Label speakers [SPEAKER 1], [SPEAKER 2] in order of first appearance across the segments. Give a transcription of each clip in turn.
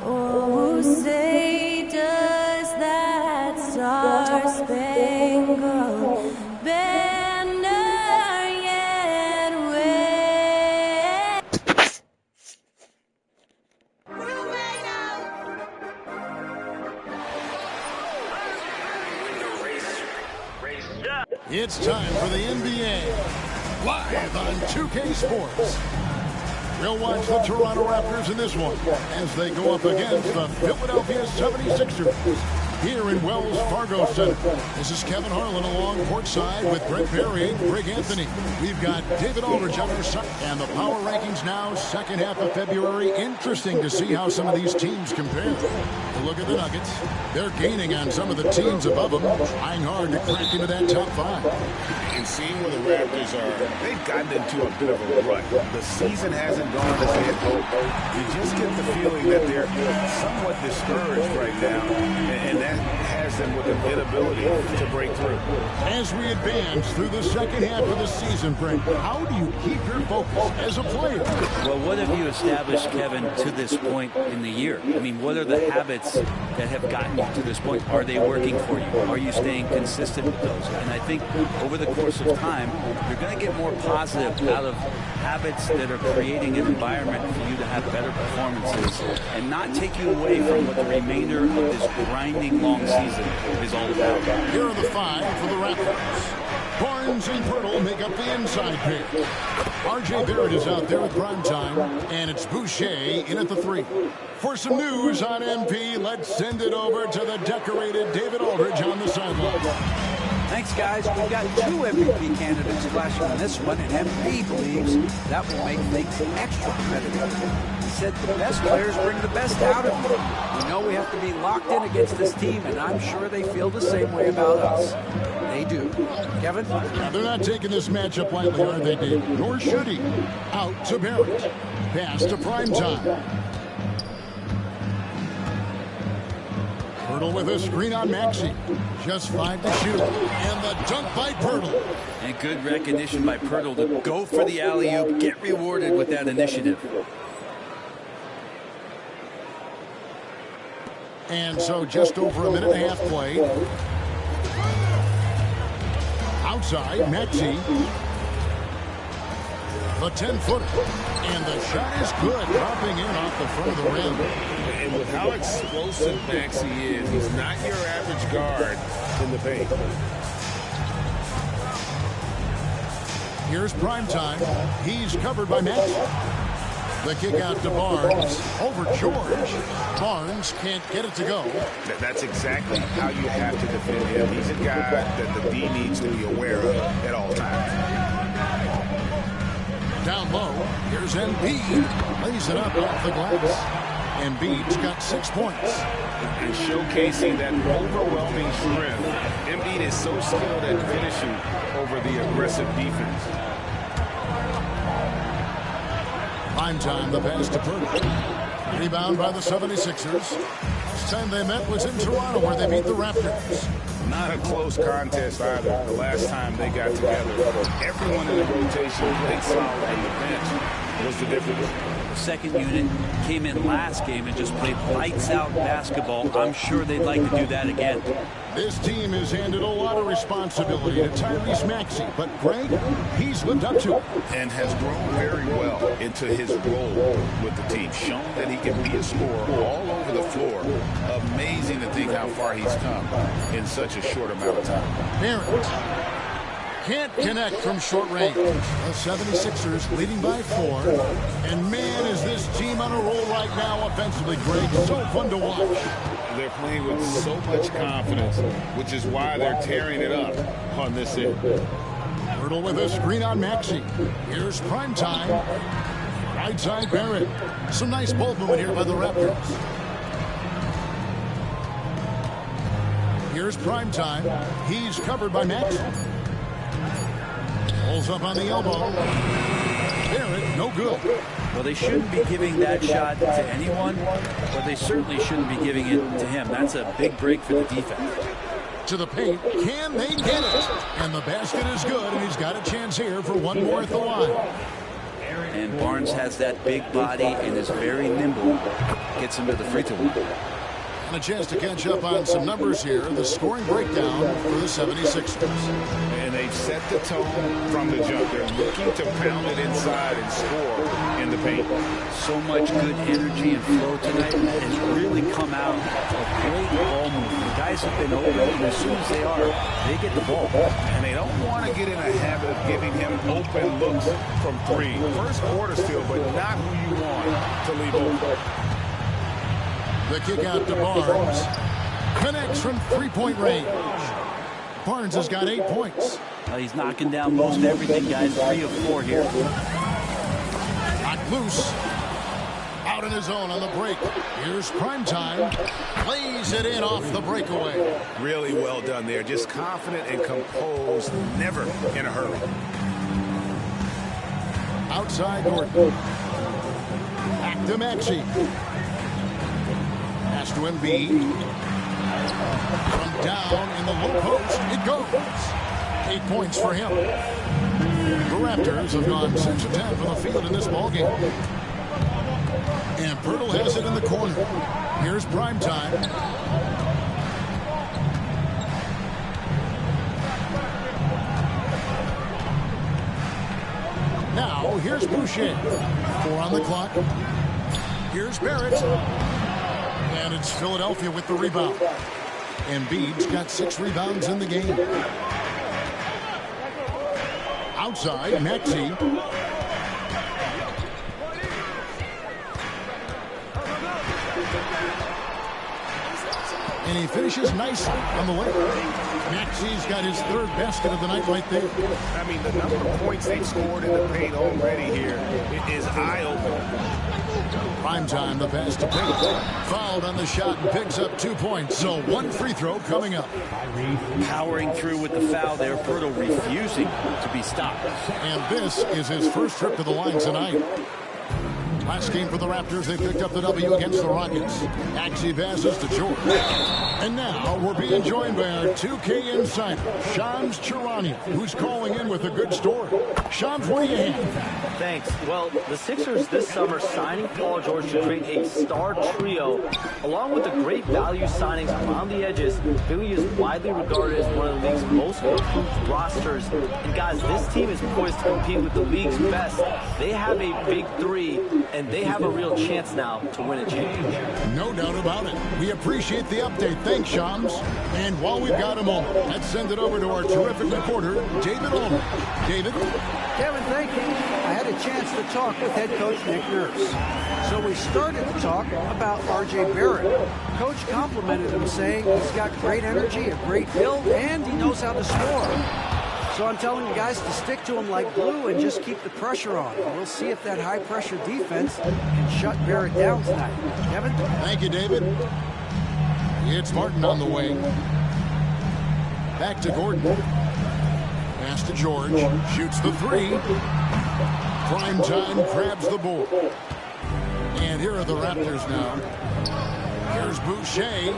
[SPEAKER 1] Oh, say does that star-spangled banner yet wave?
[SPEAKER 2] It's time for the NBA, live on 2K Sports. We'll watch the Toronto Raptors in this one as they go up against the Philadelphia 76ers here in Wells Fargo Center. This is Kevin Harlan along courtside with Brent Berry and Greg Anthony. We've got David Aldridge on our side. And the power rankings now, second half of February. Interesting to see how some of these teams compare. Look at the Nuggets. They're gaining on some of the teams above them, trying hard to crack into that top five.
[SPEAKER 3] And seeing where the Raptors are, they've gotten into a bit of a rut. The season hasn't gone as they had hoped. You just get the feeling that they're somewhat discouraged right now, and that has them with an inability to break through.
[SPEAKER 2] As we advance through the second half of the season, Brent, how do you keep your focus as a player?
[SPEAKER 4] Well, what have you established, Kevin, to this point in the year? I mean, what are the habits that have gotten you to this point? Are they working for you? Are you staying consistent with those? And I think over the course of time, you're going to get more positive out of habits that are creating an environment for you to have better performances and not take you away from what the remainder of this grinding long season is all about.
[SPEAKER 2] Here are the five for the Raptors. Barnes and Pirtle make up the inside pair. R.J. Barrett is out there at prime time, and it's Boucher in at the three. For some news on MP, let's send it over to the decorated David Aldridge on the sideline.
[SPEAKER 5] Thanks, guys. We've got two MVP candidates flashing on this one, and MP believes that will make things extra competitive. He said the best players bring the best out of them. We know we have to be locked in against this team, and I'm sure they feel the same way about us. They do. Kevin?
[SPEAKER 2] Now, they're not taking this matchup lightly, are they, Dave? Nor should he. Out to Barrett. Pass to Primetime. Pirtle with a screen on Maxey. Just 5 to shoot. And the dunk by Pirtle.
[SPEAKER 4] And good recognition by Pirtle to go for the alley-oop, get rewarded with that initiative.
[SPEAKER 2] And so just over a minute and a half played. Outside, Maxey. The 10-footer. And the shot is good, dropping in off the front of the rim.
[SPEAKER 3] And with how explosive Maxey is, he's not your average guard in the paint.
[SPEAKER 2] Here's Primetime. He's covered by Maxey. The kick out to Barnes. Over George. Barnes can't get it to go.
[SPEAKER 3] That's exactly how you have to defend him. He's a guy that the D needs to be aware of at all times.
[SPEAKER 2] Down low. Here's Embiid. Lays it up off the glass. Embiid's got 6 points.
[SPEAKER 3] And showcasing that overwhelming strength. Embiid is so skilled at finishing over the aggressive defense.
[SPEAKER 2] Primetime, the pass to Pirtle. Rebound by the 76ers. Last time they met was in Toronto, where they beat the Raptors.
[SPEAKER 3] Not a close contest either. The last time they got together, everyone in the rotation played solid, and the bench was the difference.
[SPEAKER 4] Second unit came in last game and just played lights-out basketball. I'm sure they'd like to do that again.
[SPEAKER 2] This team has handed a lot of responsibility to Tyrese Maxey, but Greg, he's lived up to it.
[SPEAKER 3] And has grown very well into his role with the team. Shown that he can be a scorer all over the floor. Amazing to think how far he's come in such a short amount of time.
[SPEAKER 2] Barrett can't connect from short range. The 76ers leading by 4. And man, is this team on a roll right now offensively, Greg. So fun to watch.
[SPEAKER 3] They're playing with so much confidence, which is why they're tearing it up on this end.
[SPEAKER 2] Pirtle with a screen on Maxey. Here's Primetime. Right side Barrett. Some nice ball movement here by the Raptors. Here's prime time. He's covered by Max. Pulls up on the elbow. Barrett, no good.
[SPEAKER 4] Well, they shouldn't be giving that shot to anyone, but they certainly shouldn't be giving it to him. That's a big break for the defense.
[SPEAKER 2] To the paint. Can they get it? And the basket is good, and he's got a chance here for one more at the line.
[SPEAKER 4] And Barnes has that big body and is very nimble. Gets him to the free throw line.
[SPEAKER 2] And a chance to catch up on some numbers here. The scoring breakdown for the 76ers.
[SPEAKER 3] And they've set the tone from the jump. They're looking to pound it inside and score in the paint.
[SPEAKER 4] So much good energy and flow tonight, and really come out with great ball movement. The guys have been open, and as soon as they are, they get the ball.
[SPEAKER 3] And they don't want to get in a habit of giving him open looks from three. First quarter still, but not who you want to leave open.
[SPEAKER 2] The kick out to Barnes. Connects from three-point range. Barnes has got 8 points.
[SPEAKER 4] He's knocking down most everything, guys. 3 of 4 here.
[SPEAKER 2] Knocked loose. Out in his own on the break. Here's prime time. Plays it in off the breakaway.
[SPEAKER 3] Really well done there. Just confident and composed. Never in a hurry.
[SPEAKER 2] Outside Gordon. Back to Maxey. Pass to Embiid. From down in the low post, it goes. 8 points for him. The Raptors have gone 6 of 10 from the field in this ballgame. And Pirtle has it in the corner. Here's prime time. Now, here's Boucher. 4 on the clock. Here's Barrett. And it's Philadelphia with the rebound. Embiid's got 6 rebounds in the game. Outside, Maxey. And he finishes nicely on the way. Maxey's got his 3rd basket of the night right there.
[SPEAKER 3] I mean, the number of points they've scored in the paint already here is eye-opening.
[SPEAKER 2] Prime time, the pass to Payton. Fouled on the shot and picks up 2 points. So 1 free throw coming up.
[SPEAKER 4] Powering through with the foul there. Pirtle refusing to be stopped.
[SPEAKER 2] And this is his first trip to the line tonight. Last game for the Raptors, they picked up the W against the Rockets. Maxey passes to George. And now we're being joined by our 2K insider, Sja31, who's calling in with a good story. Shams, what do you have?
[SPEAKER 6] Thanks. Well, the Sixers this summer signing Paul George to create a star trio, along with the great value signings around the edges. Philly is widely regarded as one of the league's most improved rosters. And guys, this team is poised to compete with the league's best. They have a big 3, and they have a real chance now to win a championship.
[SPEAKER 2] No doubt about it. We appreciate the update. Thanks, Shams. And while we've got a moment, let's send it over to our terrific reporter, David Ulmer. David?
[SPEAKER 5] Kevin, thank you. I had a chance to talk with head coach Nick Nurse. So we started to talk about R.J. Barrett. Coach complimented him, saying he's got great energy, a great build, and he knows how to score. So I'm telling you guys to stick to him like glue and just keep the pressure on. We'll see if that high-pressure defense can shut Barrett down tonight. Kevin?
[SPEAKER 2] Thank you, David. It's Martin on the wing. Back to Gordon. Pass to George. Shoots the 3. Prime time grabs the board. And here are the Raptors now. Here's Boucher.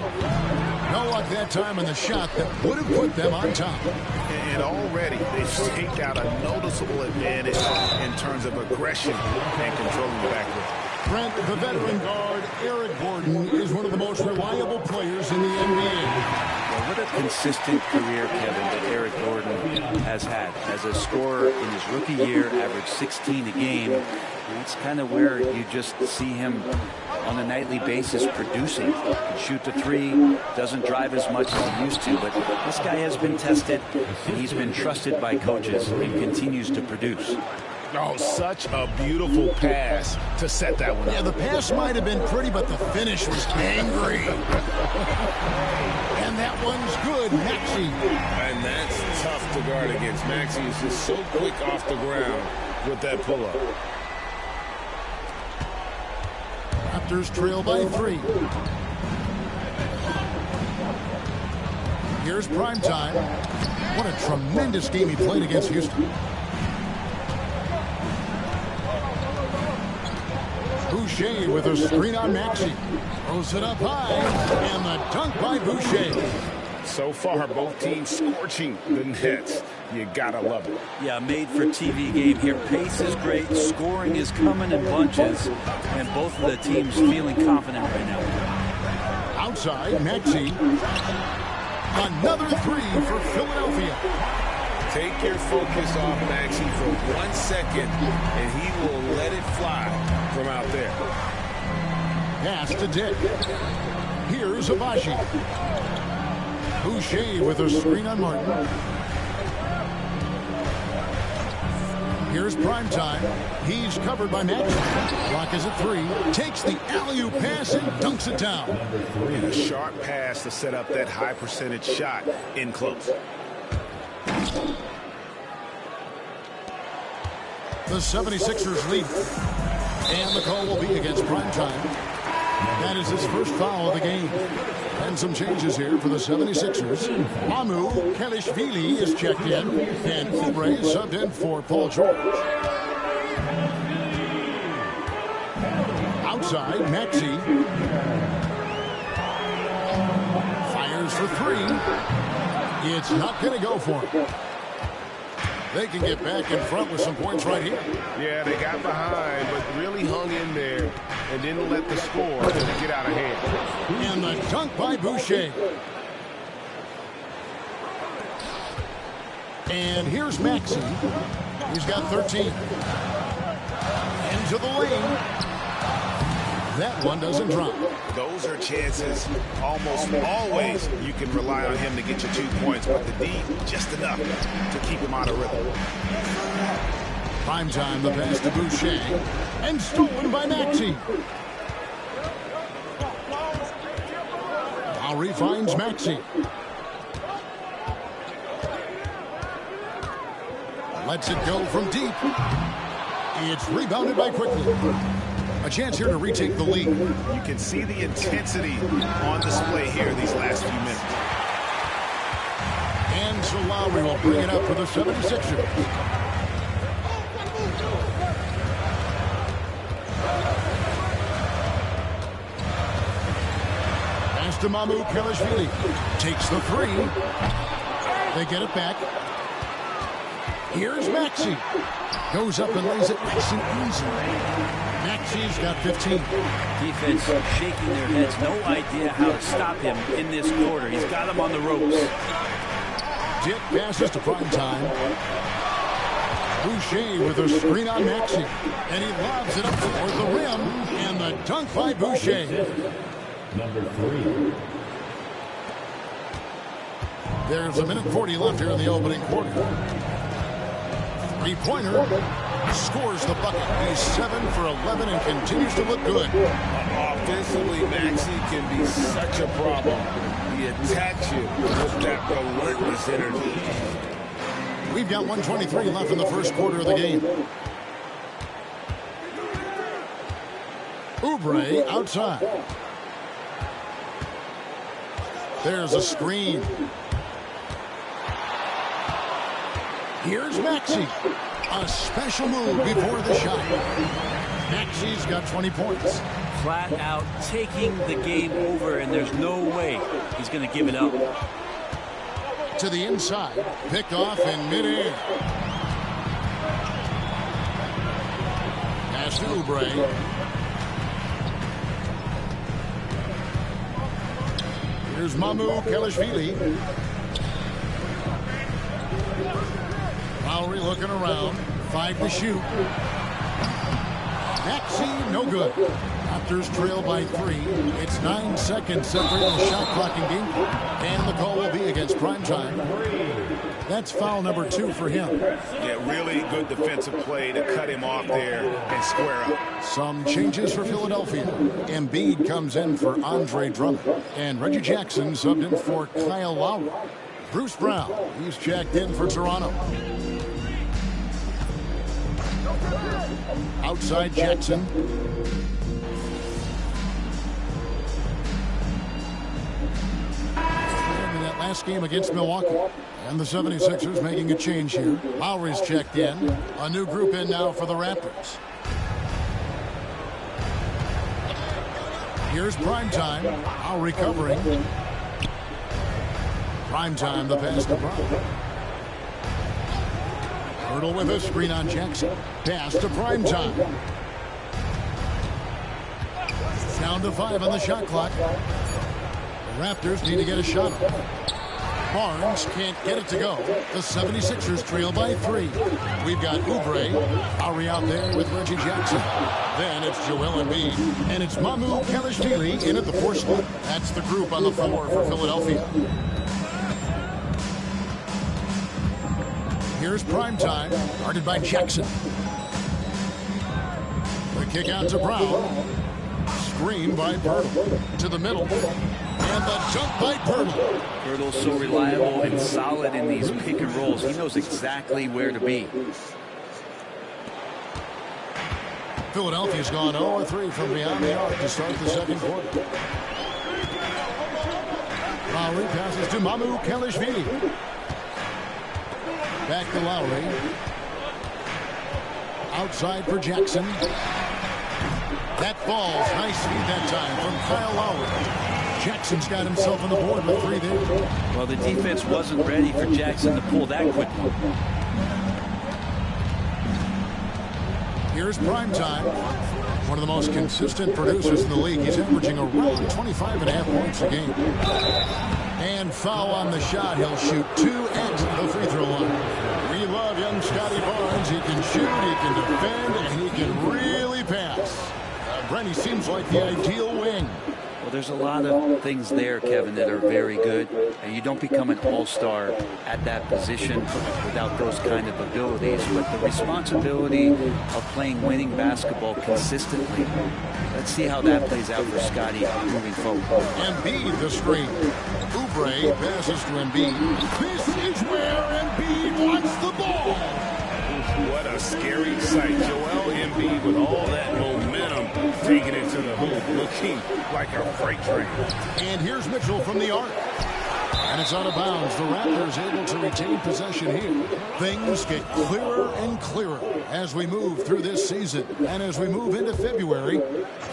[SPEAKER 2] No luck that time on the shot that would have put them on top.
[SPEAKER 3] And already they've staked out a noticeable advantage in terms of aggression and controlling the backcourt.
[SPEAKER 2] Brent, the veteran guard, Eric Gordon, is one of the most reliable players in the NBA.
[SPEAKER 4] Well, what a consistent career, Kevin, that Eric Gordon has had. As a scorer in his rookie year, averaged 16 a game. That's kind of where you just see him on a nightly basis producing. Can shoot the 3, doesn't drive as much as he used to, but this guy has been tested, and he's been trusted by coaches and continues to produce.
[SPEAKER 3] Oh, such a beautiful pass to set that one up.
[SPEAKER 2] Yeah, the pass might have been pretty, but the finish was angry. And that one's good, Maxey.
[SPEAKER 3] And that's tough to guard against. Maxey is just so quick off the ground with that pull-up.
[SPEAKER 2] Raptors trail by 3. Here's prime time. What a tremendous game he played against Houston. Boucher with a screen on Maxey. Throws it up high. And the dunk by Boucher.
[SPEAKER 3] So far, both teams scorching the nets. You gotta love it.
[SPEAKER 4] Yeah, made for TV game here. Pace is great. Scoring is coming in bunches. And both of the teams feeling confident right now.
[SPEAKER 2] Outside, Maxey. Another three for Philadelphia.
[SPEAKER 3] Take your focus off Maxey for 1 second, and he will let it fly from out there.
[SPEAKER 2] Pass to Dick. Here's Abaji. Boucher with a screen on Martin. Here's prime time. He's covered by Maxey. Block is at 3. Takes the alley-oop pass and dunks it down.
[SPEAKER 3] And a sharp pass to set up that high percentage shot in close.
[SPEAKER 2] The 76ers lead. And the call will be against prime time. That is his first foul of the game. And some changes here for the 76ers. Mamu Kelishvili is checked in. And Oubre subbed in for Paul George. Outside, Maxey. Fires for 3. It's not going to go for him. They can get back in front with some points right here.
[SPEAKER 3] Yeah, they got behind, but really hung in there and didn't let the score get out of hand.
[SPEAKER 2] And the dunk by Boucher. And here's Maxey. He's got 13. Into the lane. That one doesn't drop.
[SPEAKER 3] Those are chances almost always you can rely on him to get you 2 points, but the D, just enough to keep him out of rhythm.
[SPEAKER 2] Prime time, the pass to Boucher. And stolen by Maxey. Lowry finds Maxey. Lets it go from deep. It's rebounded by Quickly. A chance here to retake the lead.
[SPEAKER 3] You can see the intensity on display here these last few minutes.
[SPEAKER 2] And so Lowry will bring it up for the 76ers. Pass to Mamu Kelishvili. Takes the 3. They get it back. Here's Maxey. Goes up and lays it nice and easy. Maxey's got 15.
[SPEAKER 4] Defense shaking their heads. No idea how to stop him in this quarter. He's got him on the ropes.
[SPEAKER 2] Dip passes to prime time. Boucher with a screen on Maxey. And he lobs it up toward the rim. And the dunk by Boucher.
[SPEAKER 7] Number 3.
[SPEAKER 2] There's 1:40 left here in the opening quarter. Three-pointer. Scores the bucket. He's 7 for 11 and continues to look good.
[SPEAKER 3] Offensively, Maxey can be such a problem. He attacks you with that relentless energy.
[SPEAKER 2] We've got 1:23 left in the first quarter of the game. Oubre outside. There's a screen. Here's Maxey. A special move before the shot. Maxey's got 20 points.
[SPEAKER 4] Flat out taking the game over, and there's no way he's going to give it up.
[SPEAKER 2] To the inside. Picked off in midair. Pass to Oubre. Here's Mamu Kelishvili. Lowry looking around. 5 to shoot. Maxey, no good. Raptors trail by 3. It's 9 seconds separating the shot clock and game. And the call will be against prime time. That's foul number 2 for him.
[SPEAKER 3] Yeah, really good defensive play to cut him off there and square up.
[SPEAKER 2] Some changes for Philadelphia. Embiid comes in for Andre Drummond. And Reggie Jackson subbed in for Kyle Lowry. Bruce Brown, he's checked in for Toronto. Outside Jackson. And in that last game against Milwaukee. And the 76ers making a change here. Lowry's checked in. A new group in now for the Raptors. Here's Primetime. Lowry covering. Primetime, the pass to Brown. Hurdle with a screen on Jackson. Pass to Primetime. Down to 5 on the shot clock. The Raptors need to get a shot off. Barnes can't get it to go. The 76ers trail by 3. We've got Oubre. Lowry out there with Reggie Jackson. Then it's Joel Embiid. And it's mycareer in at the 4 slot. That's the group on the floor for Philadelphia. Here's Primetime, guarded by Jackson. The kick out to Brown. Screen by Pirtle. To the middle. And the jump by Pirtle.
[SPEAKER 4] Pirtle's so reliable and solid in these pick and rolls. He knows exactly where to be.
[SPEAKER 2] Philadelphia's gone 0-3 from beyond the arc to start the second quarter. Lowry passes to mycareer. Back to Lowry. Outside for Jackson. That falls. Nice feed that time from Kyle Lowry. Jackson's got himself on the board with 3 there.
[SPEAKER 4] Well, the defense wasn't ready for Jackson to pull that quickly.
[SPEAKER 2] Here's Primetime. One of the most consistent producers in the league. He's averaging around 25.5 points a game. And foul on the shot. He'll shoot 2 at the free throw line. We love young Scotty Barnes. He can shoot, he can defend, and he can really pass. Brent, he seems like the ideal wing.
[SPEAKER 4] Well, there's a lot of things there, Kevin, that are very good. And you don't become an all-star at that position without those kind of abilities. But the responsibility of playing winning basketball consistently, let's see how that plays out for Scotty moving forward.
[SPEAKER 2] Embiid the screen. Oubre passes to Embiid. This is where Embiid wants the ball.
[SPEAKER 3] What a scary sight. Joel Embiid with all that momentum taking it to the hoop, looking like a freight train.
[SPEAKER 2] And here's Mitchell from the arc. And it's out of bounds. The Raptors able to retain possession here. Things get clearer and clearer as we move through this season. And as we move into February,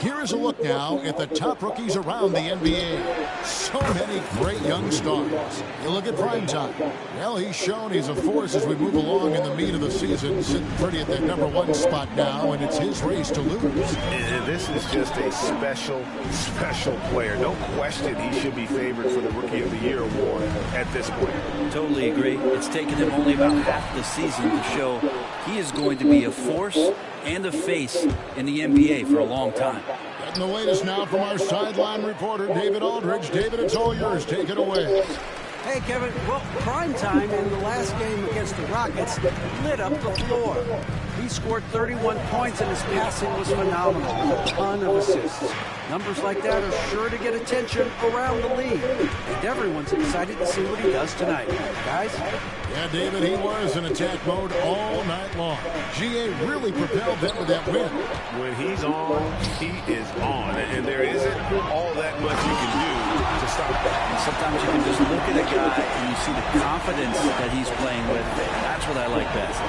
[SPEAKER 2] here is a look now at the top rookies around the NBA. So many great young stars. You look at Primetime. Well, he's shown he's a force as we move along in the meat of the season. Sitting pretty at that #1 spot now, and it's his race to lose.
[SPEAKER 3] This is just a special, special player. No question he should be favored for the Rookie of the Year award at this point.
[SPEAKER 4] Totally agree. It's taken him only about half the season to show he is going to be a force and a face in the NBA for a long time.
[SPEAKER 2] Getting the latest now from our sideline reporter, David Aldridge. David, it's all yours. Take it away.
[SPEAKER 5] Hey, Kevin. Well, Primetime in the last game against the Rockets lit up the floor. He scored 31 points, and his passing was phenomenal. A ton of assists. Numbers like that are sure to get attention around the league. And everyone's excited to see what he does tonight. Guys?
[SPEAKER 2] Yeah, David, he was in attack mode all night long. GA really propelled them with that win.
[SPEAKER 3] When he's on, he is on. And there isn't all that much you can do to stop that.
[SPEAKER 4] And sometimes you can just look at a guy and you see the confidence that he's playing with. That's what I like best.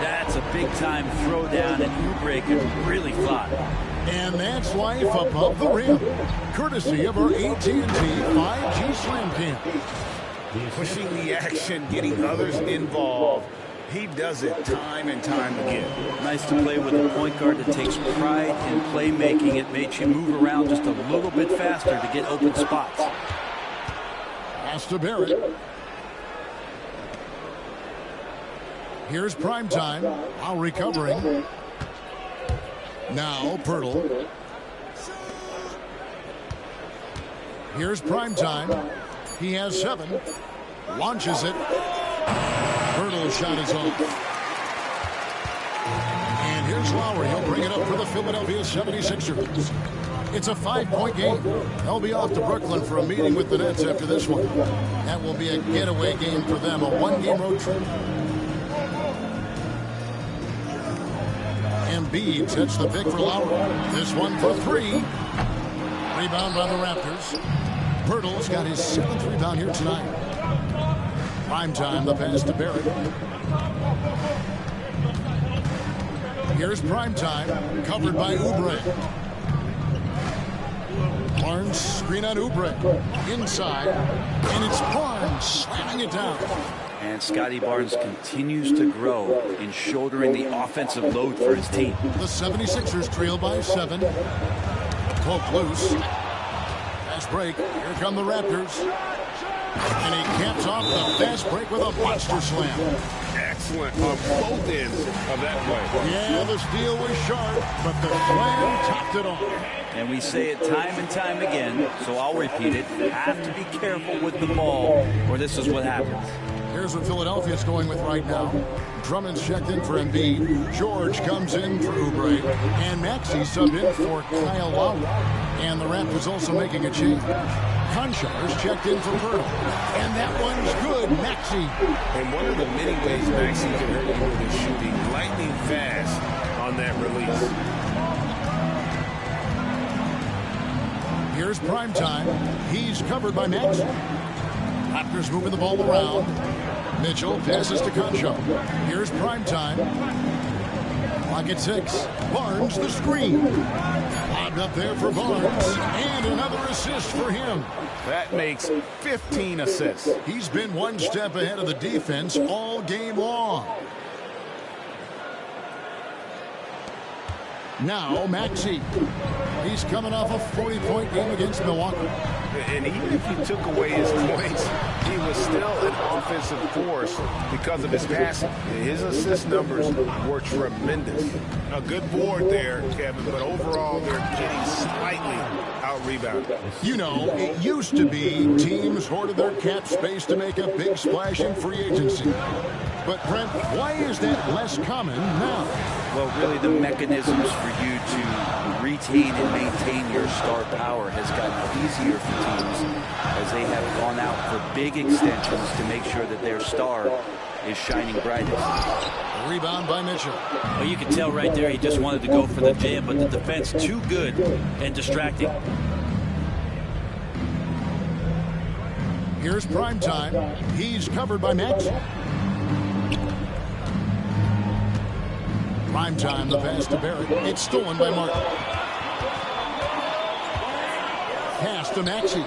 [SPEAKER 4] That's a big-time throwdown, and Oubre can really fly.
[SPEAKER 2] And that's life above the rim. Courtesy of our AT&T 5G Slam Cam.
[SPEAKER 3] Pushing the action, getting others involved. He does it time and time again.
[SPEAKER 4] Nice to play with a point guard that takes pride in playmaking. It makes you move around just a little bit faster to get open spots.
[SPEAKER 2] Pass to Barrett. Here's Primetime. While recovering. Now Pirtle. Here's Primetime. He has 7. Launches it. Pirtle's shot is off. And here's Lowry. He'll bring it up for the Philadelphia 76ers. It's a 5-point game. They'll be off to Brooklyn for a meeting with the Nets after this one. That will be a getaway game for them, a 1-game road trip. Embiid sets the pick for Lowry. This one for 3. Rebound by the Raptors. Pirtle's got his 7th rebound here tonight. Prime time, the pass to Barrett. Here's prime time, covered by Oubre. Barnes, screen on Oubre. Inside, and it's Barnes slamming it down.
[SPEAKER 4] And Scotty Barnes continues to grow in shouldering the offensive load for his team.
[SPEAKER 2] The 76ers trail by 7. Cloak loose. Fast break. Here come the Raptors. And he caps off the fast break with a monster slam.
[SPEAKER 3] Excellent on both ends of that play.
[SPEAKER 2] Yeah, the steal was sharp, but the slam topped it off.
[SPEAKER 4] And we say it time and time again, so I'll repeat it. You have to be careful with the ball, or this is what happens.
[SPEAKER 2] Here's what Philadelphia's going with right now. Drummond's checked in for Embiid. George comes in for Oubre. And Maxey subbed in for Kyle Lowry. And the Raptors also making a change. Conchar is checked in for Pirtle. And that one's good. Maxey.
[SPEAKER 3] And one of the many ways Maxey can hurt you with his shooting lightning fast on that release.
[SPEAKER 2] Here's prime time. He's covered by Maxey. Raptors moving the ball around. Mitchell passes to Conchar. Here's prime time. Clock at 6. Barnes the screen. Lobbed up there for Barnes. And another assist for him.
[SPEAKER 3] That makes 15 assists.
[SPEAKER 2] He's been one step ahead of the defense all game long. Now Maxey. He's coming off a 40-point game against Milwaukee.
[SPEAKER 3] And even if you took away his points, he was still an offensive force because of his passing. His assist numbers were tremendous. A good board there, Kevin, but overall they're getting slightly out-rebounded.
[SPEAKER 2] You know, it used to be teams hoarded their cap space to make a big splash in free agency. But, Brent, why is that less common now?
[SPEAKER 4] Well, really, the mechanisms for you to retain and maintain your star power has gotten easier for teams as they have gone out for big extensions to make sure that their star is shining brightest.
[SPEAKER 2] Rebound by Mitchell.
[SPEAKER 4] Well, you can tell right there he just wanted to go for the jam, but the defense too good and distracting.
[SPEAKER 2] Here's prime time. He's covered by Max. Prime time, the pass to Barrett. It's stolen by Martin. Pass to Maxey.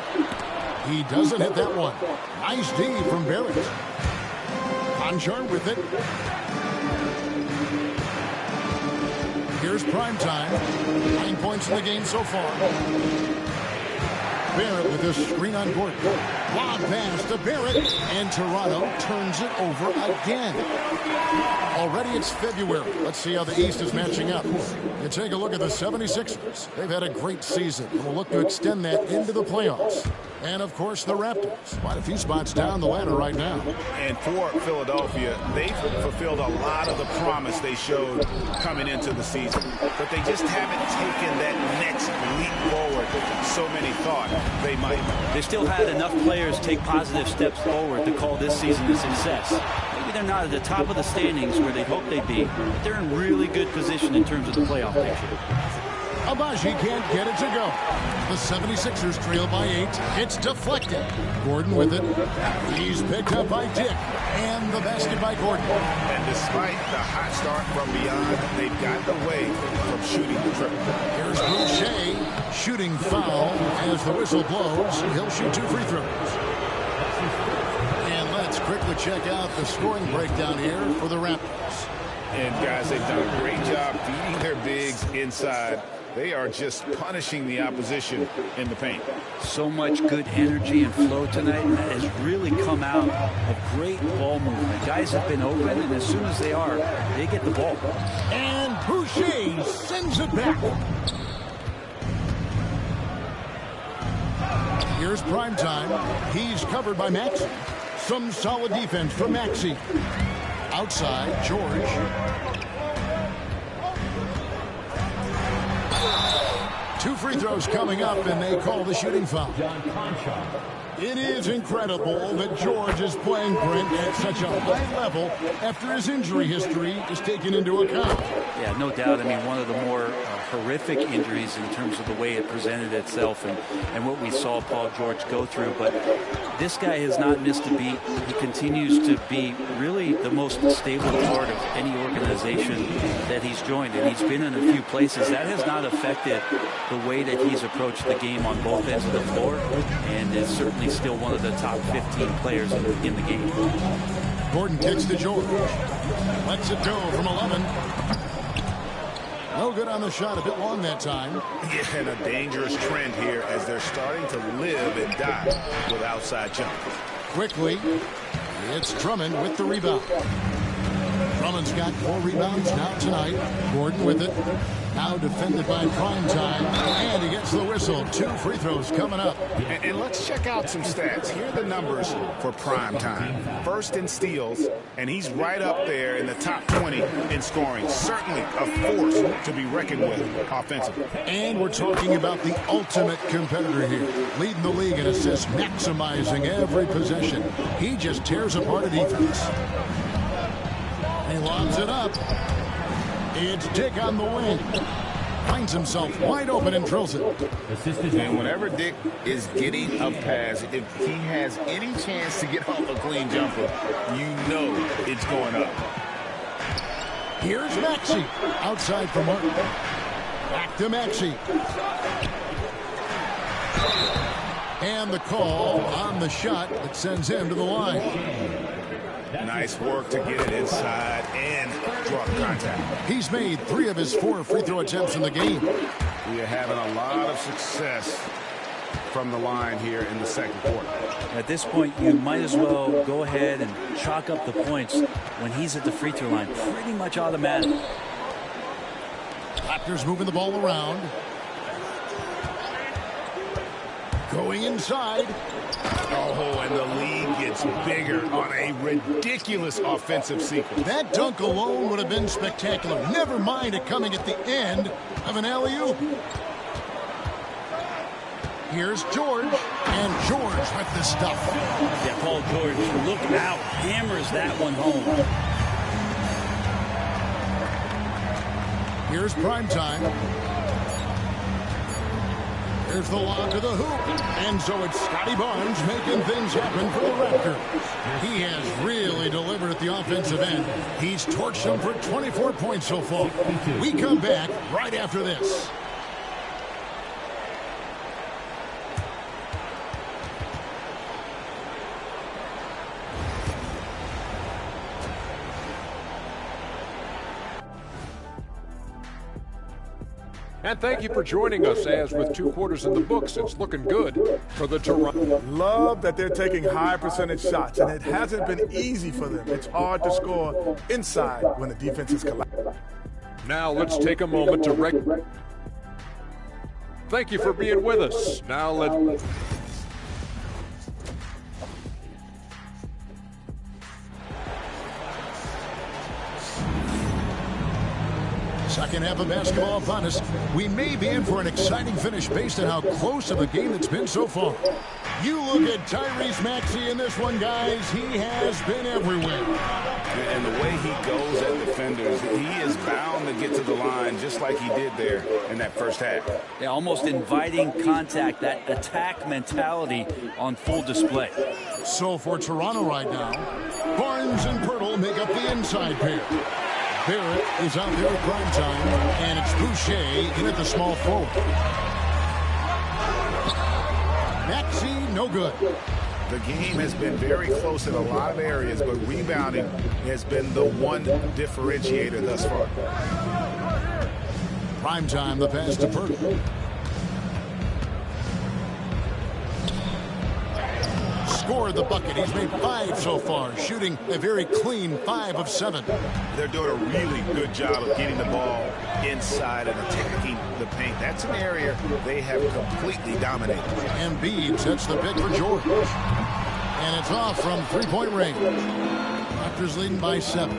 [SPEAKER 2] He doesn't hit that one. Nice D from Barrett. Conchar with it. Here's prime time. 9 points in the game so far. Barrett with this screen on Gordon. Lob pass to Barrett, and Toronto turns it over again. Already it's February. Let's see how the East is matching up. You take a look at the 76ers. They've had a great season, and will look to extend that into the playoffs. And, of course, the Raptors. Quite a few spots down the ladder right now.
[SPEAKER 3] And for Philadelphia, they've fulfilled a lot of the promise they showed coming into the season. But they just haven't taken that next leap forward so many thought they might.
[SPEAKER 4] They still had enough players take positive steps forward to call this season a success. Maybe they're not at the top of the standings where they hope they'd be, but they're in really good position in terms of the playoff picture.
[SPEAKER 2] Abaji can't get it to go. The 76ers trail by 8. It's deflected. Gordon with it. He's picked up by Dick. And the basket by Gordon.
[SPEAKER 3] And despite the hot start from beyond, they've gotten away from shooting the triple.
[SPEAKER 2] Here's Boucher. Shooting foul. As the whistle blows, he'll shoot 2 free throws. And let's quickly check out the scoring breakdown here for the Raptors.
[SPEAKER 3] And guys, they've done a great job feeding their bigs inside. They are just punishing the opposition in the paint.
[SPEAKER 4] So much good energy and flow tonight. That has really come out of great ball movement. Guys have been open, and as soon as they are, they get the ball.
[SPEAKER 2] And Boucher sends it back. Here's prime time. He's covered by Maxey. Some solid defense from Maxey. Outside, George. 2 free throws coming up, and they call the shooting foul. It is incredible that George is playing, Brent, at such a high level after his injury history is taken into account.
[SPEAKER 4] Yeah, no doubt. I mean, one of the more horrific injuries in terms of the way it presented itself and what we saw Paul George go through. But this guy has not missed a beat. He continues to be really the most stable part of any organization that he's joined. And he's been in a few places. That has not affected the way that he's approached the game on both ends of the floor, and is certainly still one of the top 15 players in the game.
[SPEAKER 2] Gordon kicks to George. Lets it go from 11. No good on the shot. A bit long that time.
[SPEAKER 3] Yeah, and a dangerous trend here as they're starting to live and die with outside jumpers.
[SPEAKER 2] Quickly, it's Drummond with the rebound. Drummond's got 4 rebounds now tonight. Gordon with it. Now defended by Primetime. And he gets the whistle. 2 free throws coming up.
[SPEAKER 3] And let's check out some stats. Here are the numbers for Primetime. First in steals, and he's right up there in the top 20 in scoring. Certainly a force to be reckoned with offensively.
[SPEAKER 2] And we're talking about the ultimate competitor here. Leading the league in assists, maximizing every possession. He just tears apart a defense. He lobs it up. It's Dick on the wing. Finds himself wide open and drills it.
[SPEAKER 3] And whenever Dick is getting a pass, if he has any chance to get off a clean jumper, you know it's going up.
[SPEAKER 2] Here's Maxey. Outside for Martin. Back to Maxey. And the call on the shot that sends him to the line.
[SPEAKER 3] Nice work to get it inside and drop contact.
[SPEAKER 2] He's made 3 of his 4 free throw attempts in the game.
[SPEAKER 3] We are having a lot of success from the line here in the second quarter.
[SPEAKER 4] At this point, you might as well go ahead and chalk up the points when he's at the free throw line. Pretty much automatic.
[SPEAKER 2] Raptors moving the ball around. Going inside.
[SPEAKER 3] Oh, and the lead gets bigger on a ridiculous offensive sequence.
[SPEAKER 2] That dunk alone would have been spectacular. Never mind it coming at the end of an alley-oop. Here's George, and George with the stuff.
[SPEAKER 4] Yeah, Paul George, look out, hammers that one home.
[SPEAKER 2] Here's Primetime. There's the lob to the hoop. And so it's Scotty Barnes making things happen for the Raptors. He has really delivered at the offensive end. He's torched them for 24 points so far. We come back right after this.
[SPEAKER 8] And thank you for joining us, as with 2 quarters in the books, it's looking good for the Toronto.
[SPEAKER 9] Love that they're taking high percentage shots, and it hasn't been easy for them. It's hard to score inside when the defense is collapsed.
[SPEAKER 8] Now let's take a moment to Thank you for being with us. Now let's...
[SPEAKER 2] Second half of basketball upon us. We may be in for an exciting finish based on how close of a game it's been so far. You look at Tyrese Maxey in this one, guys. He has been everywhere.
[SPEAKER 3] And the way he goes at defenders, he is bound to get to the line just like he did there in that first half.
[SPEAKER 4] Yeah, almost inviting contact, that attack mentality on full display.
[SPEAKER 2] So for Toronto right now, Barnes and Pirtle make up the inside pair. Barrett is out there at Primetime, and it's Boucher in at the small forward. Maxey, no good.
[SPEAKER 3] The game has been very close in a lot of areas, but rebounding has been the one differentiator thus far.
[SPEAKER 2] Primetime, the pass to Pirtle. Scored the bucket. He's made 5 so far, shooting a very clean 5 of 7.
[SPEAKER 3] They're doing a really good job of getting the ball inside and attacking the paint. That's an area they have completely dominated.
[SPEAKER 2] Embiid sets the pick for George. And it's off from 3-point range. Raptors leading by 7.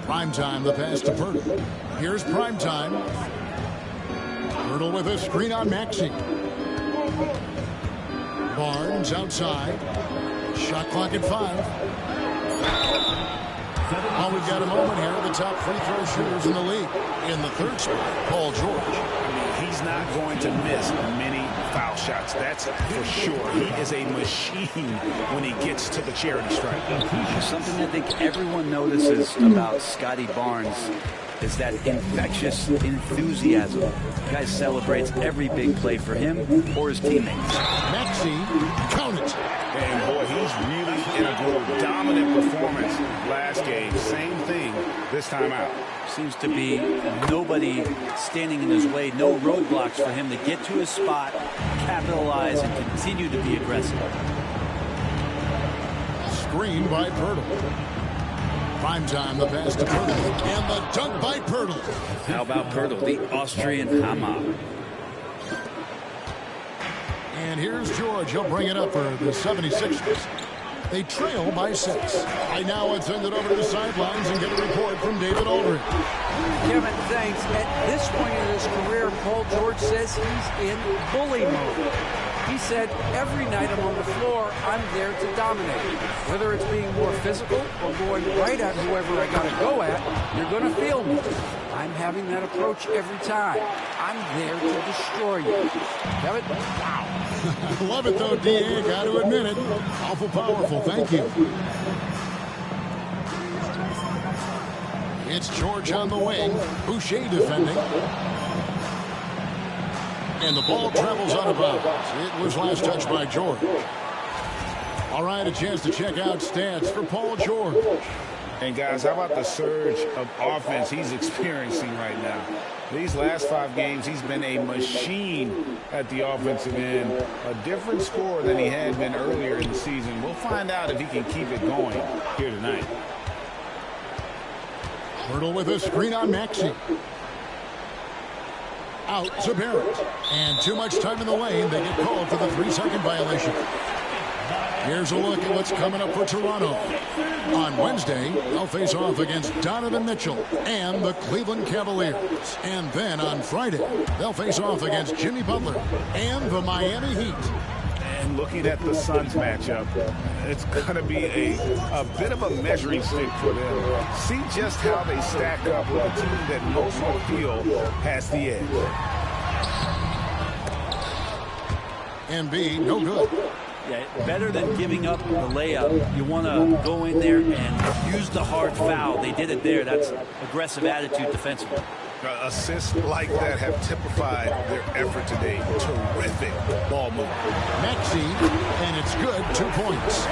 [SPEAKER 2] Primetime, the pass to Pirtle. Here's Primetime. Pirtle with a screen on Maxey. Barnes outside. Shot clock at 5. Well, we've got a moment here. The top free throw shooters in the league. In the third spot, Paul George.
[SPEAKER 3] I mean, he's not going to miss many foul shots. That's for sure. He is a machine when he gets to the charity stripe.
[SPEAKER 4] Something I think everyone notices about Scotty Barnes is that infectious enthusiasm. The guy celebrates every big play for him or his teammates.
[SPEAKER 2] Maxey, count it.
[SPEAKER 3] And boy, he's really in a groove. Dominant performance last game. Same thing this time out.
[SPEAKER 4] Seems to be nobody standing in his way, no roadblocks for him to get to his spot, capitalize, and continue to be aggressive.
[SPEAKER 2] Screen by Pirtle. Prime time, the pass to Pirtle. And the dunk by Pirtle.
[SPEAKER 4] How about Pirtle, the Austrian Hammer?
[SPEAKER 2] And here's George. He'll bring it up for the 76ers. They trail by 6. Right now, let's send it over to the sidelines and get a report from David Aldridge.
[SPEAKER 5] Kevin, thanks. At this point in his career, Paul George says he's in bully mode. He said, every night I'm on the floor, I'm there to dominate. Whether it's being more physical or going right at whoever I got to go at, you're going to feel me. I'm having that approach every time. I'm there to destroy you. Kevin, wow.
[SPEAKER 2] I love it, though, D.A. Got to admit it. Awful powerful. Thank you. It's George on the wing. Boucher defending. And the ball travels out of bounds. It was last touched by George. All right, a chance to check out stats for Paul George.
[SPEAKER 3] And guys, how about the surge of offense he's experiencing right now? These last 5 games, he's been a machine at the offensive end. A different score than he had been earlier in the season. We'll find out if he can keep it going here tonight.
[SPEAKER 2] Pirtle with a screen on Maxey. Out to Barrett. And too much time in the lane. They get called for the 3-second violation. Here's a look at what's coming up for Toronto. On Wednesday, they'll face off against Donovan Mitchell and the Cleveland Cavaliers. And then on Friday, they'll face off against Jimmy Butler and the Miami Heat.
[SPEAKER 3] And looking at the Suns matchup, it's going to be a bit of a measuring stick for them. See just how they stack up with a team that most will feel has the edge.
[SPEAKER 2] Embiid, no good.
[SPEAKER 4] Yeah, better than giving up the layup. You want to go in there and use the hard foul. They did it there. That's aggressive attitude defensively.
[SPEAKER 3] Assists like that have typified their effort today. Terrific ball movement.
[SPEAKER 2] Maxey, and it's good. 2 points.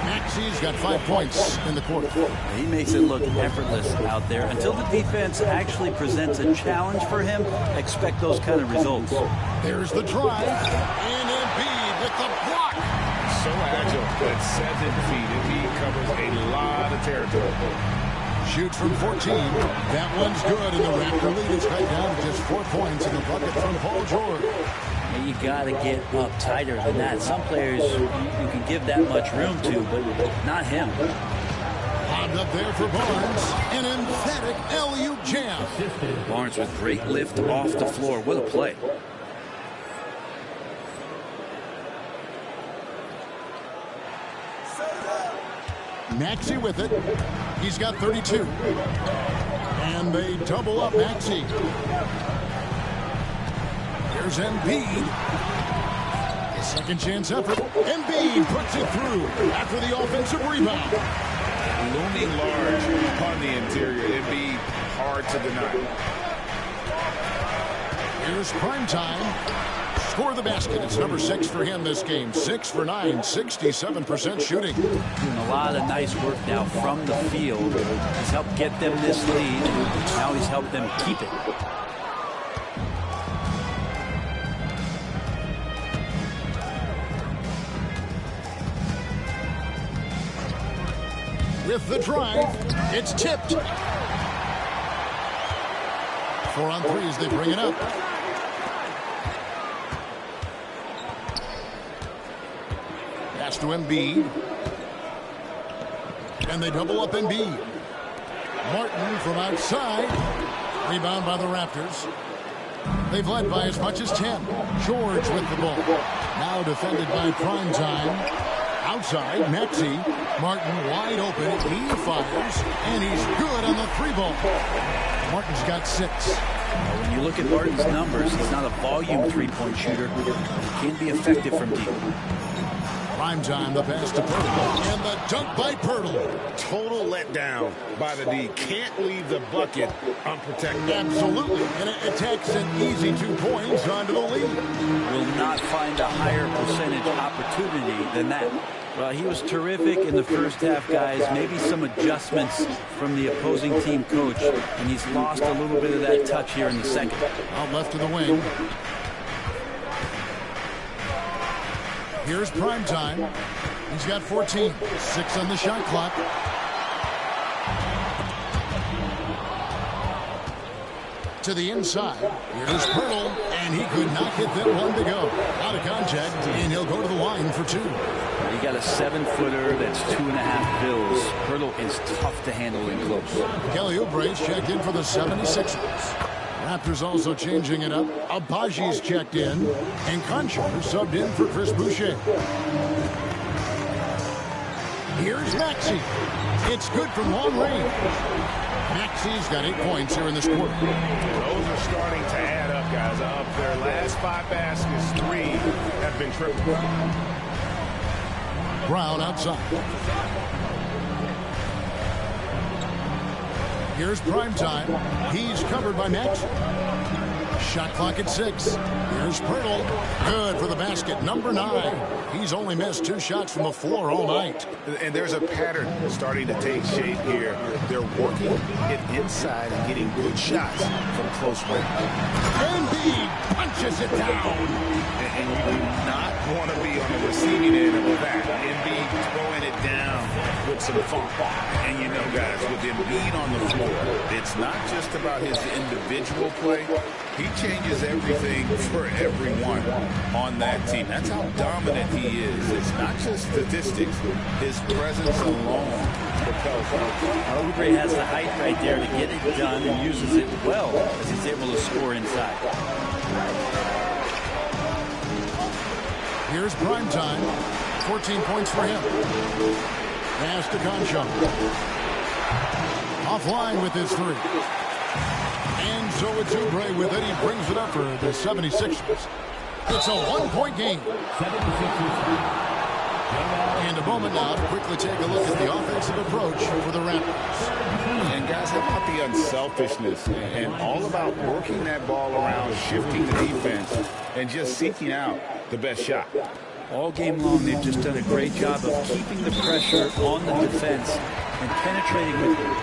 [SPEAKER 2] Maxey's got 5 points in the quarter.
[SPEAKER 4] He makes it look effortless out there. Until the defense actually presents a challenge for him, expect those kind of results.
[SPEAKER 2] There's the drive. And Embiid with the block.
[SPEAKER 3] So agile at 7 feet. Embiid covers a lot of territory.
[SPEAKER 2] Shoots from 14. That one's good, and the Raptor lead is cut down to just 4 points in the bucket from Paul George.
[SPEAKER 4] And you got to get up tighter than that. Some players you can give that much room to, but not him.
[SPEAKER 2] Lobbed up there for Barnes. An emphatic LU jam.
[SPEAKER 4] Barnes with great lift off the floor. What a play.
[SPEAKER 2] Maxey with it. He's got 32. And they double up Maxey. Here's Embiid. A second chance effort. Embiid puts it through after the offensive rebound.
[SPEAKER 3] Looming large on the interior. Embiid hard to deny.
[SPEAKER 2] Here's prime time. Score the basket. It's number 6 for him this game. 6 for 9, 67% shooting.
[SPEAKER 4] Doing a lot of nice work now from the field. He's helped get them this lead. Now he's helped them keep it.
[SPEAKER 2] With the drive, it's tipped. 4 on 3 as they bring it up. Pass to Embiid. And they double up Embiid. Martin from outside. Rebound by the Raptors. They've led by as much as 10. George with the ball. Now defended by Primetime. Outside, Maxey. Martin wide open. He fires, and he's good on the 3-ball. Martin's got 6.
[SPEAKER 4] When you look at Martin's numbers, he's not a volume three-point shooter. He can be effective from deep.
[SPEAKER 2] Prime time, the pass to Pirtle, and the dunk by Pirtle.
[SPEAKER 3] Total letdown by the D. Can't leave the bucket unprotected.
[SPEAKER 2] Absolutely, and it takes an easy 2 points onto the lead.
[SPEAKER 4] Will not find a higher percentage opportunity than that. Well, he was terrific in the first half, guys. Maybe some adjustments from the opposing team coach, and he's lost a little bit of that touch here in the second.
[SPEAKER 2] Out left to the wing. Here's Prime time. He's got 14. 6 on the shot clock. To the inside. Here's Pirtle, and he could not get that one to go. Out of contact, and he'll go to the line for 2.
[SPEAKER 4] You got a 7-footer that's 2.5 bills. Pirtle is tough to handle in close.
[SPEAKER 2] Kelly Oubre's checked in for the 76ers. Raptors also changing it up. Abaji's checked in, and Conchar subbed in for Chris Boucher. Here's Maxey. It's good from long range. Maxey's got 8 points here in this quarter.
[SPEAKER 3] Those are starting to add up, guys. Up their last 5 baskets, 3 have been triple.
[SPEAKER 2] Brown outside. Here's Prime time. He's covered by Maxey. Shot clock at 6. Here's Pirtle. Good for the basket. Number 9. He's only missed 2 shots from the floor all night.
[SPEAKER 3] And there's a pattern starting to take shape here. They're working it inside and getting good shots from close range.
[SPEAKER 2] Embiid punches it down.
[SPEAKER 3] And you do not want to be on the receiving end of that. Embiid throwing it down with some funk. And you know, guys, with Embiid on the floor, it's not just about his individual play. He changes everything for everyone on that team. That's how dominant he is. It's not just statistics. His presence alone propels him.
[SPEAKER 4] Oubre has the height right there to get it done and uses it well as he's able to score inside.
[SPEAKER 2] Here's Prime time. 14 points for him. Pass to Conchar. Offline with his 3. And so it's Oubre with it. He brings it up for the 76ers. It's a 1-point game. And a moment now to quickly take a look at the offensive approach for the Raptors.
[SPEAKER 3] And guys, how about the unselfishness and all about working that ball around, shifting the defense, and just seeking out the best shot.
[SPEAKER 4] All game long, they've just done a great job of keeping the pressure on the defense and penetrating with it.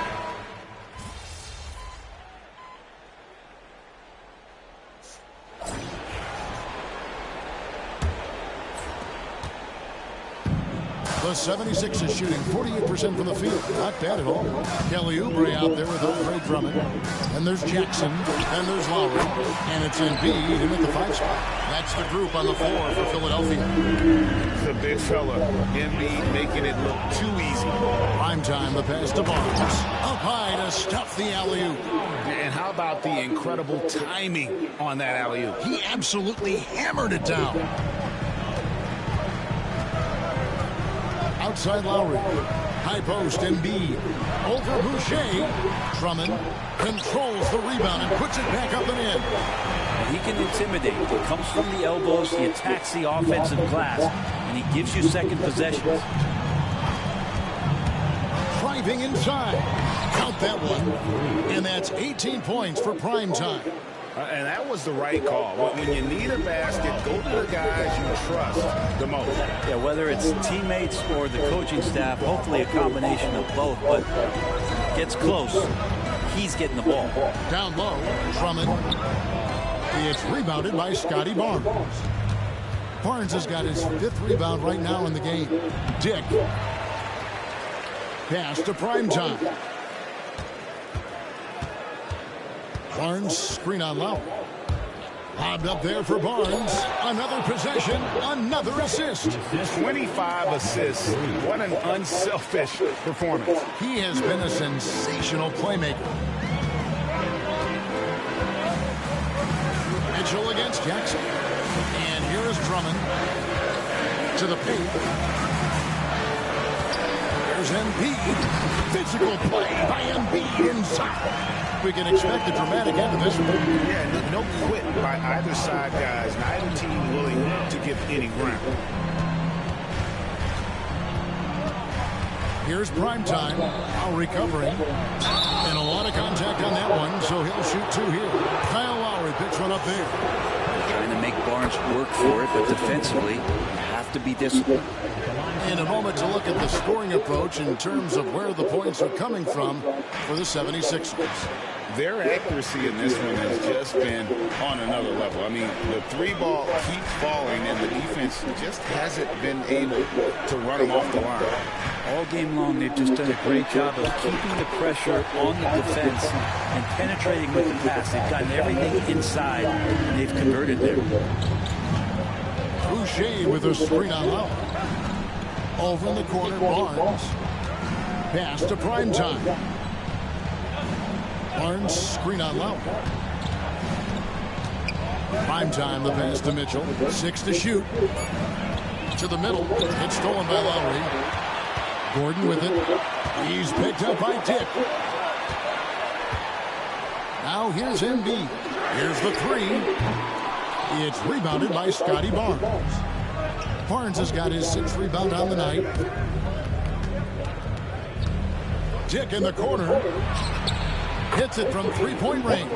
[SPEAKER 2] The 76ers shooting 48% from the field. Not bad at all. Kelly Oubre out there with Andre Drummond. And there's Jackson. And there's Lowry. And it's Embiid in at the 5 spot. That's the group on the floor for Philadelphia.
[SPEAKER 3] The big fella, Embiid, making it look too easy.
[SPEAKER 2] Prime time, the pass to Barnes. Up high to stuff the alley-oop.
[SPEAKER 3] And how about the incredible timing on that alley-oop?
[SPEAKER 2] He absolutely hammered it down. Outside Lowry. High post, Embiid. Over Boucher. Drummond controls the rebound and puts it back up and in.
[SPEAKER 4] He can intimidate. He comes from the elbows. He attacks the offensive glass. And he gives you second possessions.
[SPEAKER 2] Driving inside. Count that one. And that's 18 points for Prime time.
[SPEAKER 3] And that was the right call. When you need a basket, go to the guys you trust the most.
[SPEAKER 4] Yeah, whether it's teammates or the coaching staff, hopefully a combination of both. But gets close, he's getting the ball.
[SPEAKER 2] Down low, Drummond. It's rebounded by Scotty Barnes. Barnes has got his 5th rebound right now in the game. Dick. Pass to Prime time. Barnes, screen on Lowry. Lobbed up there for Barnes. Another possession, another assist.
[SPEAKER 3] 25 assists. What an unselfish performance.
[SPEAKER 2] He has been a sensational playmaker. Mitchell against Jackson. And here is Drummond to the paint. Here's Embiid. Physical play by Embiid inside. We can expect a dramatic end to this one.
[SPEAKER 3] Yeah, no quit by either side, guys. Neither team willing to give any ground.
[SPEAKER 2] Here's Primetime. Now recovering. And a lot of contact on that one, so he'll shoot two here. Kyle Lowry picks one up there.
[SPEAKER 4] Trying to make Barnes work for it, but defensively, you have to be disciplined.
[SPEAKER 2] In a moment to look at the scoring approach in terms of where the points are coming from for the 76ers.
[SPEAKER 3] Their accuracy in this one has just been on another level. I mean, the three ball keeps falling, and the defense just hasn't been able to run them off the line.
[SPEAKER 4] All game long, they've just done a great job of keeping the pressure on the defense and penetrating with the pass. They've gotten everything inside, and they've converted there.
[SPEAKER 2] Boucher with a screen on Lowry. Over in the corner, Barnes. Pass to Primetime. Barnes, screen on Lowry. Primetime, the pass to Mitchell. 6 to shoot. To the middle. It's stolen by Lowry. Gordon with it. He's picked up by Dick. Now here's Embiid. Here's the three. It's rebounded by Scotty Barnes. Barnes has got his 6th rebound on the night. Dick in the corner. Hits it from three-point range.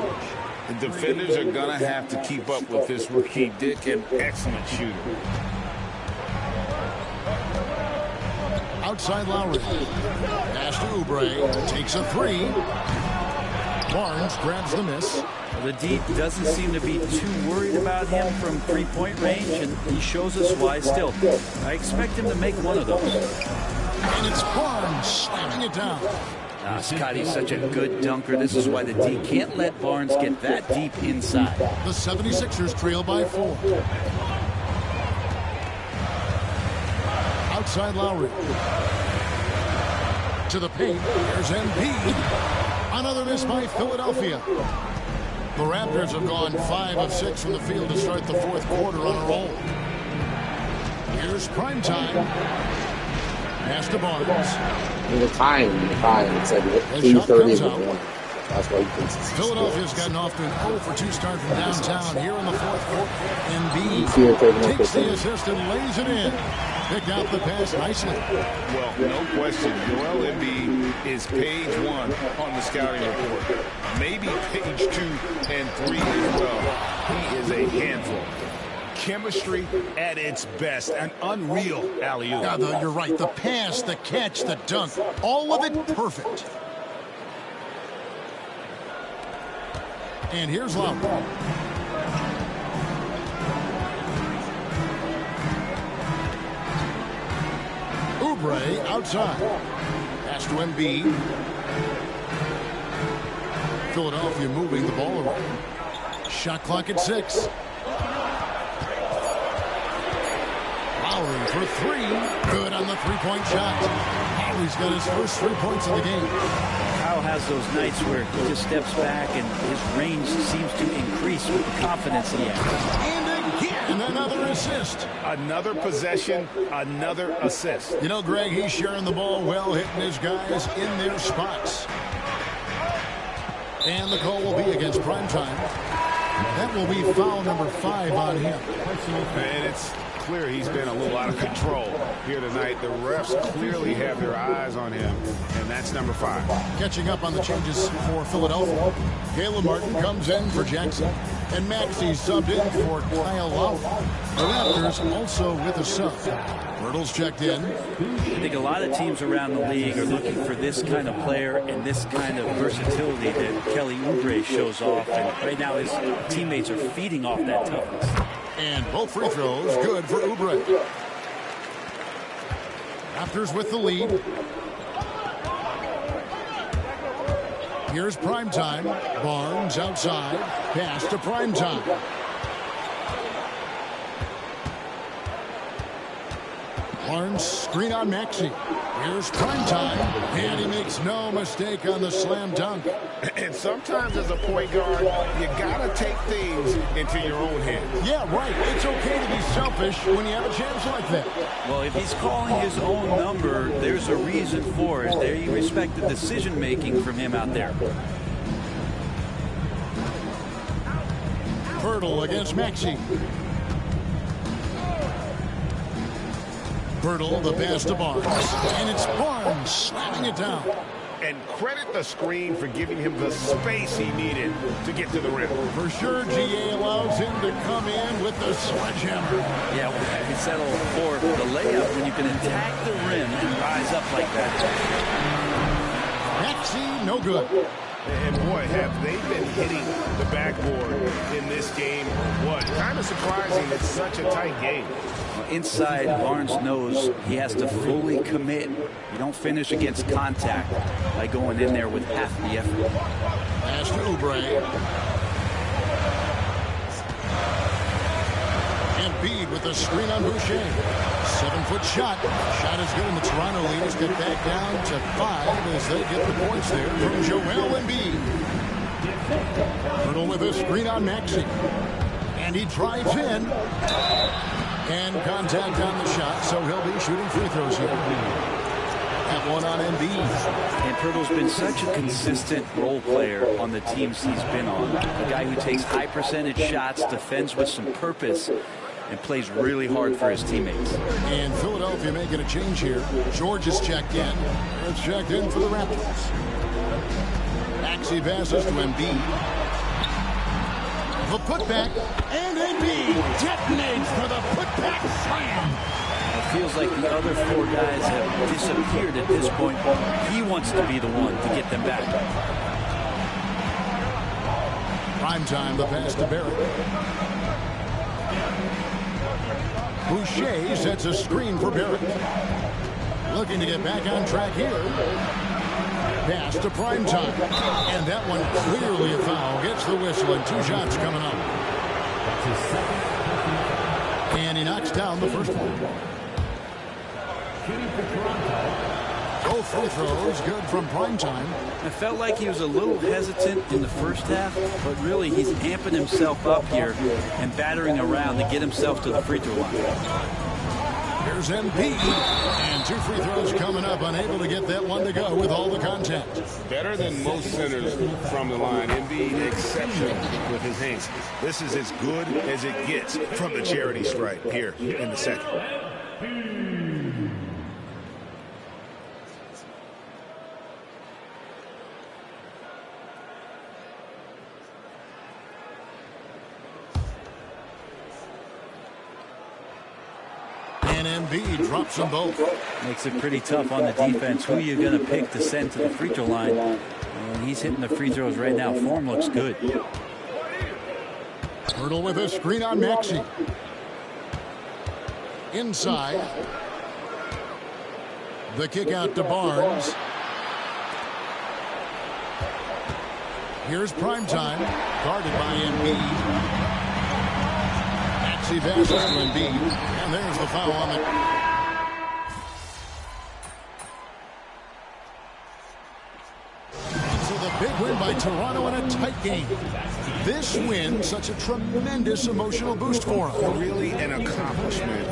[SPEAKER 3] The defenders are going to have to keep up with this rookie Dick, an excellent shooter.
[SPEAKER 2] Outside Lowry. Pass to Oubre. Takes a three. Barnes grabs the miss.
[SPEAKER 4] The D doesn't seem to be too worried about him from three-point range, and he shows us why still. I expect him to make one of those.
[SPEAKER 2] And it's Barnes slamming it down.
[SPEAKER 4] Scotty's such a good dunker. This is why the D can't let Barnes get that deep inside.
[SPEAKER 2] The 76ers trail by 4. Outside Lowry. To the paint. There's Embiid. Another miss by Philadelphia. The Raptors have gone 5 of 6 from the field to start the 4th quarter on a roll. Here's Primetime. Pass to Barnes.
[SPEAKER 10] The time, it's like 8:30. That's why he thinks it's
[SPEAKER 2] Philadelphia's gotten off to an 0 for 2 start from downtown here in the 4th quarter. Embiid takes the assist and lays it in. Picked out the pass nicely.
[SPEAKER 3] Well, no question, Joel Embiid is page 1 on the scouting report. Maybe page 2 and 3 as well. He is a handful. Chemistry at its best. An unreal alley-oop.
[SPEAKER 2] Yeah, you're right. The pass, the catch, the dunk. All of it perfect. And here's Lowry. Oubre outside. Pass to Embiid. Philadelphia moving the ball around. Shot clock at 6. Lowry for 3. Good on the three-point shot. Lowry's got his first 3 points of the game.
[SPEAKER 4] Kyle has those nights where he just steps back and his range seems to increase with the confidence he has.
[SPEAKER 2] And again, another assist.
[SPEAKER 3] Another possession, another assist.
[SPEAKER 2] You know, Greg, he's sharing the ball well, hitting his guys in their spots. And the call will be against Primetime. That will be foul number 5 on him.
[SPEAKER 3] And it's clear he's been a little out of control here tonight. The refs clearly have their eyes on him, and that's number 5.
[SPEAKER 2] Catching up on the changes for Philadelphia. Caleb Martin comes in for Jackson, and Maxey subbed in for Kyle Lowry. The Raptors also with a sub. Myrtle's checked in.
[SPEAKER 4] I think a lot of teams around the league are looking for this kind of player and this kind of versatility that Kelly Oubre shows off, and right now his teammates are feeding off that toughness.
[SPEAKER 2] And both free throws good for Oubre. Raptors with the lead. Here's Primetime. Barnes outside. Pass to Primetime. Barnes screen on Maxey. Here's Primetime. And he makes no mistake on the slam dunk.
[SPEAKER 3] And sometimes as a point guard, you got to take things into your own hands.
[SPEAKER 2] Yeah, right. It's okay to be selfish when you have a chance like that.
[SPEAKER 4] Well, if he's calling his own number, there's a reason for it. They respect the decision-making from him out there.
[SPEAKER 2] Birtle against Maxey. Birtle, the pass to Barnes. And it's Barnes slamming it down.
[SPEAKER 3] And credit the screen for giving him the space he needed to get to the rim.
[SPEAKER 2] For sure, GA allows him to come in with the sledgehammer.
[SPEAKER 4] Yeah, we settle for the layup when you can attack the rim and rise up like that.
[SPEAKER 2] Maxey, no good.
[SPEAKER 3] And boy, have they been hitting the backboard in this game or what? Kind of surprising it's such a tight game.
[SPEAKER 4] Inside, Barnes knows he has to fully commit. You don't finish against contact by going in there with half the effort.
[SPEAKER 2] Pass to Oubre. Embiid with a screen on Boucher. 7-foot shot. Shot is good, and the Toronto leaders get back down to 5 as they get the points there from Joel Embiid. Birtle with a screen on Maxey. And he drives in. And contact on the shot, so he'll be shooting free throws here. That one on Embiid.
[SPEAKER 4] And Pirtle's been such a consistent role player on the teams he's been on. A guy who takes high percentage shots, defends with some purpose, and plays really hard for his teammates.
[SPEAKER 2] And Philadelphia making a change here. George is checked in. It's checked in for the Raptors. Maxey passes to Embiid. The putback, and Embiid detonates for the putback slam.
[SPEAKER 4] It feels like the other 4 guys have disappeared at this point. He wants to be the one to get them back.
[SPEAKER 2] Prime time, the pass to Barrett. Boucher sets a screen for Barrett. Looking to get back on track here. Pass to Prime time. And that one clearly a foul. Gets the whistle and 2 shots coming up. And he knocks down the first one. Both free throws good from Prime time.
[SPEAKER 4] I felt like he was a little hesitant in the first half, but really he's amping himself up here and battering around to get himself to the free throw line.
[SPEAKER 2] Here's Embiid, and 2 free throws coming up, unable to get that one to go with all the contact.
[SPEAKER 3] Better than most centers from the line. Embiid exceptional with his hands. This is as good as it gets from the charity stripe here in the second.
[SPEAKER 2] And Embiid drops them both.
[SPEAKER 4] Makes it pretty tough on the defense. Who are you going to pick to send to the free throw line? And he's hitting the free throws right now. Form looks good.
[SPEAKER 2] Birtle with a screen on Maxey. Inside. The kick out to Barnes. Here's Prime time. Guarded by Embiid. Maxey passes to Embiid. And there's the foul on it. So the big win by Toronto in a tight game. This win, such a tremendous emotional boost for them.
[SPEAKER 3] Really an accomplishment